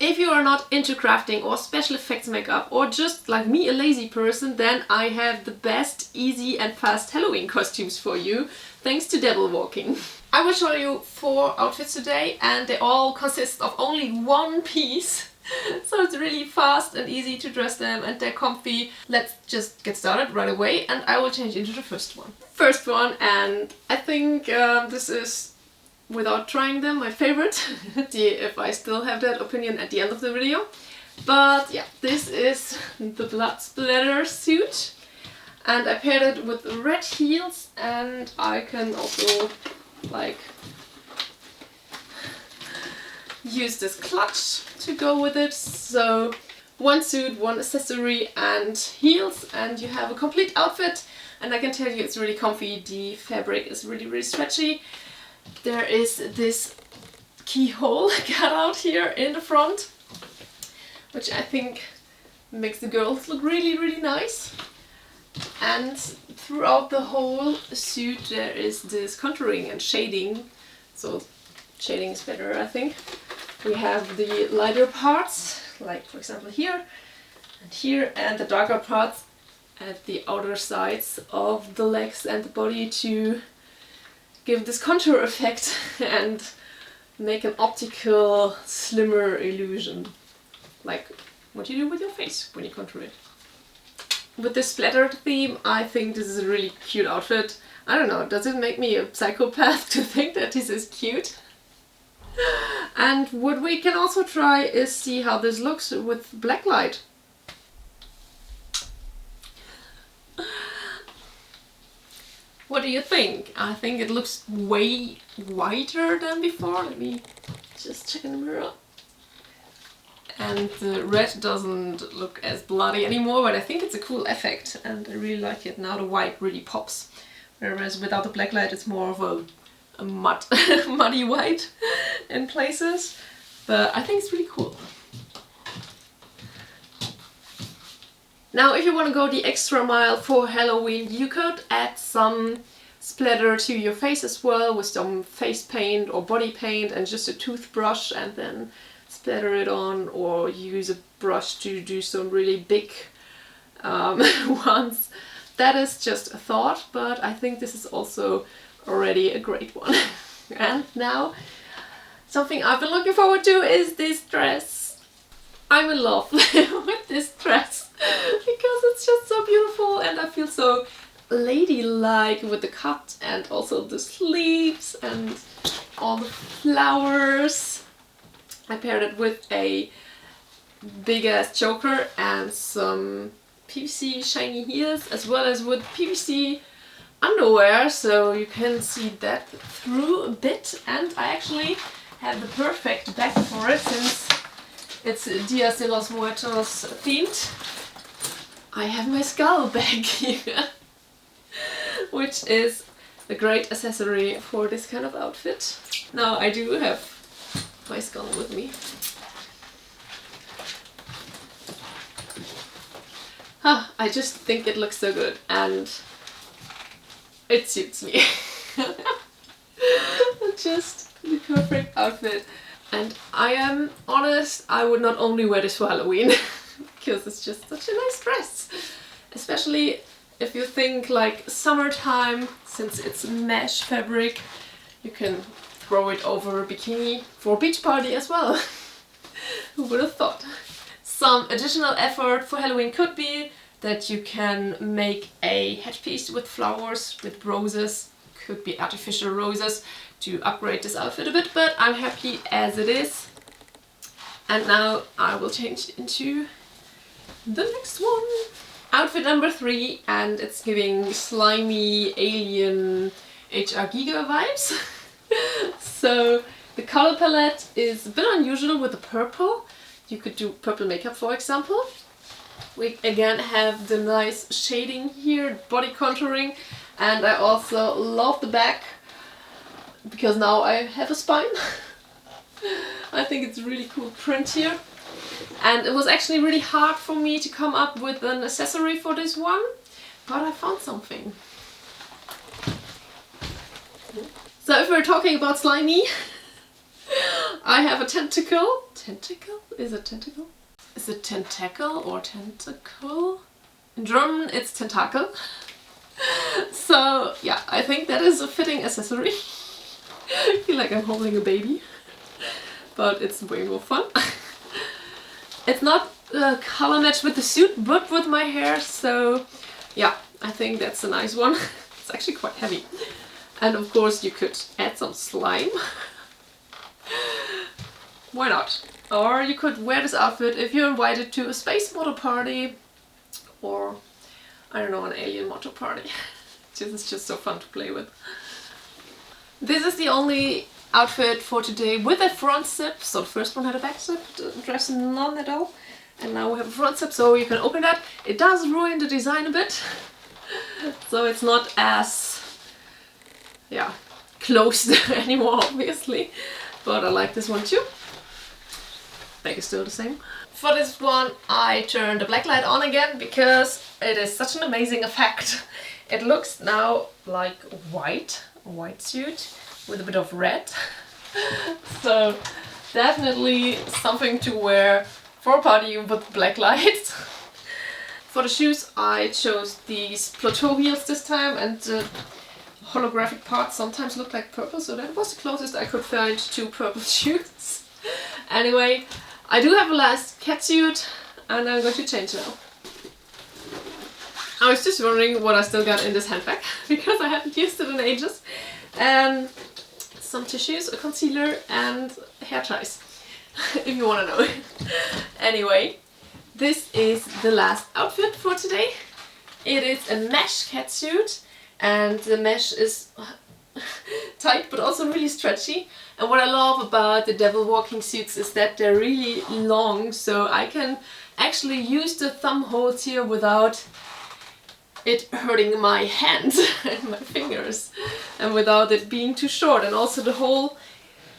If you are not into crafting or special effects makeup, or just like me, a lazy person, then I have the best, easy and fast Halloween costumes for you, thanks to Devil Walking. I will show you 4 outfits today, and they all consist of only one piece. So it's really fast and easy to dress them, and they're comfy. Let's just get started right away, and I will change into the first one. First one, and I think this is, without trying them, my favorite. See if I still have that opinion at the end of the video. But yeah, this is the blood splatter suit, and I paired it with red heels, and I can also like use this clutch to go with it. So one suit, one accessory and heels, and you have a complete outfit. And I can tell you it's really comfy. The fabric is really stretchy. There is this keyhole cut out here in the front, which I think makes the girls look really nice. And throughout the whole suit there is this contouring and shading, so shading is better, I think. We have the lighter parts, like for example here, and the darker parts at the outer sides of the legs and the body to give this contour effect and make an optical, slimmer illusion, like what you do with your face when you contour it. With this splattered theme, I think this is a really cute outfit. I don't know, does it make me a psychopath to think that this is cute? And what we can also try is see how this looks with black light. What do you think? I think it looks way whiter than before. Let me just check in the mirror. And the red doesn't look as bloody anymore, but I think it's a cool effect and I really like it. Now the white really pops, whereas without the black light it's more of a muddy white in places. But I think it's really cool. Now if you want to go the extra mile for Halloween, you could add some splatter to your face as well with some face paint or body paint and just a toothbrush, and then splatter it on, or use a brush to do some really big ones. That is just a thought, but I think this is also already a great one. And now something I've been looking forward to is this dress. I'm in love with this dress because it's just so beautiful, and I feel so ladylike with the cut and also the sleeves and all the flowers. I paired it with a big ass choker and some PVC shiny heels, as well as with PVC underwear, so you can see that through a bit. And I actually have the perfect bag for it, since it's Dias de los Muertos themed. I have my skull bag here, which is a great accessory for this kind of outfit. Now I do have my skull with me. I just think it looks so good and it suits me. Just the perfect outfit. And I am honest, I would not only wear this for Halloween because it's just such a nice dress. Especially if you think like summertime, since it's mesh fabric, you can throw it over a bikini for a beach party as well. Who would have thought? Some additional effort for Halloween could be that you can make a headpiece with flowers, with roses, could be artificial roses, to upgrade this outfit a bit, but I'm happy as it is. And now I will change into the next one. Outfit number 3, and it's giving slimy alien HR Giga vibes. So the color palette is a bit unusual with the purple. You could do purple makeup, for example. We again have the nice shading here, body contouring, and I also love the back because now I have a spine. I think it's a really cool print here. And it was actually really hard for me to come up with an accessory for this one, but I found something. So if we're talking about slimy, I have a tentacle. Tentacle? Is it tentacle? Is it tentacle or tentacle? In German it's tentacle. So yeah, I think that is a fitting accessory. I feel like I'm holding a baby, but it's way more fun. It's not a color match with the suit, but with my hair, so yeah, I think that's a nice one. It's actually quite heavy. And of course you could add some slime. Why not? Or you could wear this outfit if you're invited to a space model party, or I don't know, an alien model party. It's just so fun to play with. This is the only outfit for today with a front zip. So the first one had a back zip, the dress none at all. And now we have a front zip, so you can open that. It does ruin the design a bit. So it's not as, yeah, closed anymore, obviously. But I like this one too. Back is still the same. For this one I turned the black light on again because it is such an amazing effect. It looks now like a white suit with a bit of red. So definitely something to wear for a party with black lights. For the shoes I chose these plateau heels this time, and the holographic parts sometimes look like purple, so that was the closest I could find to purple shoes. Anyway, I do have a last catsuit and I'm going to change now. I was just wondering what I still got in this handbag because I haven't used it in ages. Some tissues, a concealer and hair ties, if you want to know. Anyway, this is the last outfit for today. It is a mesh catsuit, and the mesh is tight but also really stretchy. And what I love about the devil walking suits is that they're really long, so I can actually use the thumb holes here without it hurting my hands and my fingers, and without it being too short. And also the whole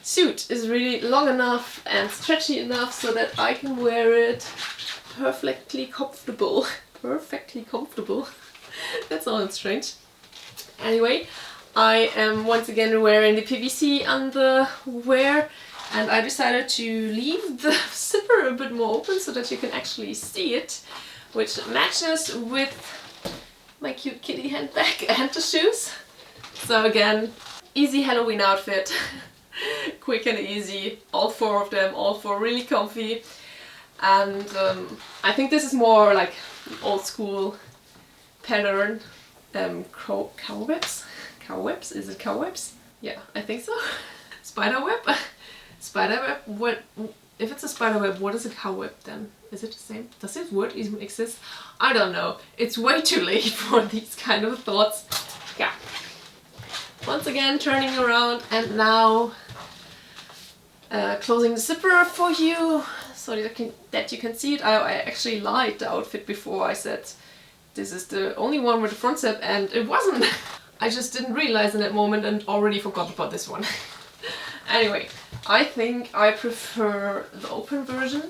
suit is really long enough and stretchy enough so that I can wear it perfectly comfortable. Perfectly comfortable. That sounds strange. Anyway, I am once again wearing the PVC underwear, and I decided to leave the zipper a bit more open so that you can actually see it, which matches with my cute kitty handbag and the shoes. So again, easy Halloween outfit. Quick and easy, all four of them, all four really comfy. And I think this is more like old school pattern. Cobwebs? Cobwebs? Is it cobwebs? Yeah, I think so. Spiderweb? Spiderweb? What? If it's a spiderweb, what is a cobweb then? Is it the same? Does this word even exist? I don't know. It's way too late for these kind of thoughts. Yeah. Once again, turning around and now closing the zipper for you so that you can see it. I actually liked the outfit before. I said this is the only one with the front zip, and it wasn't. I just didn't realize in that moment and already forgot about this one. Anyway, I think I prefer the open version.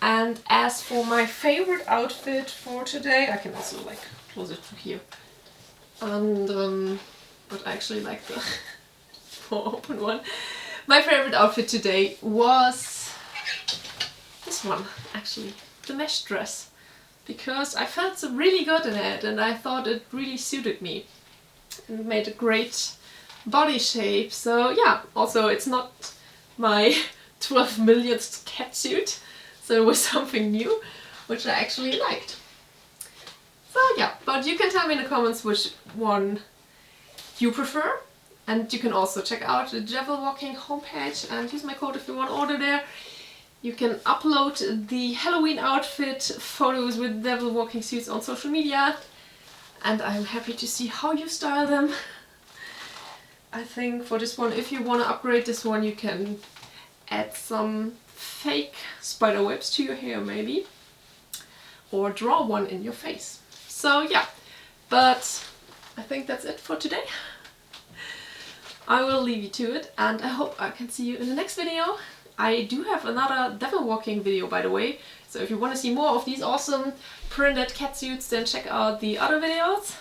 And as for my favorite outfit for today, I can also like close it from here. And but I actually like the more open one. My favorite outfit today was this one, actually, the mesh dress, because I felt so really good in it and I thought it really suited me and made a great body shape. So yeah, also it's not my 12 millionth catsuit, so it was something new, which I actually liked. So yeah, but you can tell me in the comments which one you prefer. And you can also check out the Devil Walking homepage and use my code if you want to order there. You can upload the Halloween outfit photos with Devil Walking suits on social media. And I'm happy to see how you style them. I think for this one, if you want to upgrade this one, you can add some fake spider webs to your hair maybe. Or draw one in your face. So yeah, but I think that's it for today. I will leave you to it, and I hope I can see you in the next video. I do have another devil walking video, by the way, so if you want to see more of these awesome printed catsuits, then check out the other videos.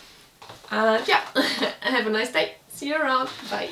And yeah, have a nice day. See you around. Bye.